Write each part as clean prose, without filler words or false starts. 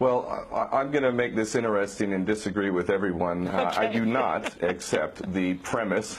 Well, I'm going to make this interesting and disagree with everyone. I do not accept the premise,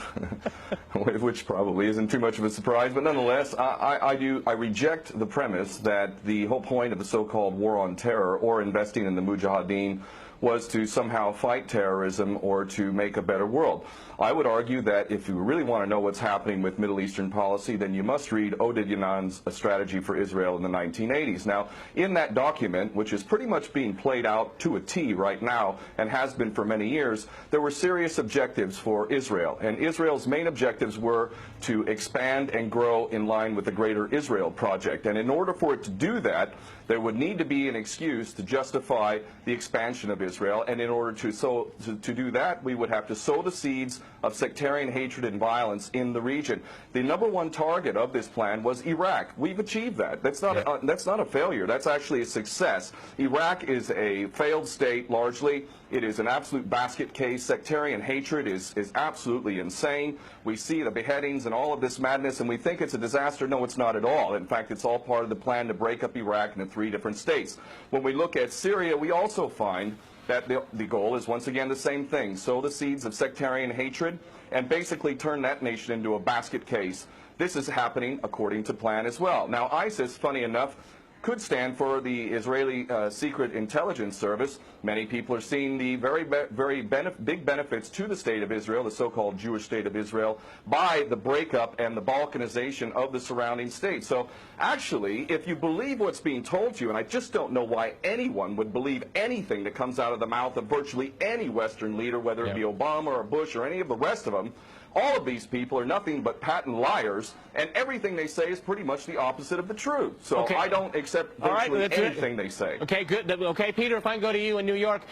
which probably isn't too much of a surprise, but nonetheless, I reject the premise that the whole point of the so-called war on terror or investing in the Mujahideen was to somehow fight terrorism or to make a better world. I would argue that if you really want to know what's happening with Middle Eastern policy, then you must read Odedyanan's Strategy for Israel in the 1980s. Now, in that document, which is pretty much being played out to a T right now and has been for many years, there were serious objectives for Israel. And Israel's main objectives were to expand and grow in line with the Greater Israel Project. And in order for it to do that, there would need to be an excuse to justify the expansion of Israel. And in order to do that, we would have to sow the seeds of sectarian hatred and violence in the region. The number one target of this plan was Iraq. We've achieved that. That's not a failure. That's actually a success. Iraq is a failed state largely. It is an absolute basket case. Sectarian hatred is absolutely insane. We see the beheadings and all of this madness, and we think it's a disaster. No, it's not at all. In fact, it's all part of the plan to break up Iraq into 3 different states. When we look at Syria, we also find that the goal is once again the same thing: sow the seeds of sectarian hatred and basically turn that nation into a basket case. This is happening according to plan as well. Now, ISIS, funny enough, could stand for the Israeli Secret Intelligence Service. Many people are seeing the very big benefits to the state of Israel, the so-called Jewish state of Israel, by the breakup and the balkanization of the surrounding states. So actually, if you believe what's being told to you, and I just don't know why anyone would believe anything that comes out of the mouth of virtually any Western leader, whether it be Obama or Bush or any of the rest of them, all of these people are nothing but patent liars, and everything they say is pretty much the opposite of the truth. So I don't accept virtually anything they say. Okay, good. Okay, Peter, if I can go to you in New York.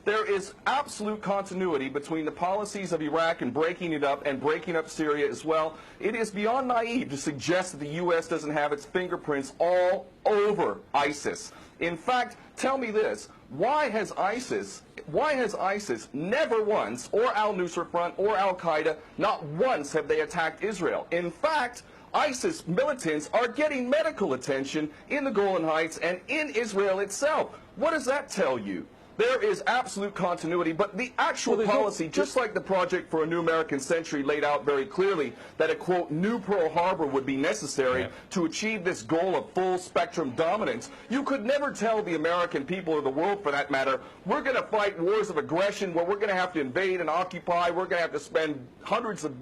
There is absolute continuity between the policies of Iraq and breaking it up and breaking up Syria as well. It is beyond naive to suggest that the U.S. doesn't have its fingerprints all over ISIS. In fact, tell me this: why has ISIS never once, or al-Nusra Front or al-Qaeda, not once have they attacked Israel? In fact, ISIS militants are getting medical attention in the Golan Heights and in Israel itself. What does that tell you? There is absolute continuity, but the actual policy, just like the Project for a New American Century laid out very clearly, that a, quote, new Pearl Harbor would be necessary to achieve this goal of full spectrum dominance. You could never tell the American people, or the world for that matter, we're going to fight wars of aggression where we're going to have to invade and occupy, we're going to have to spend hundreds of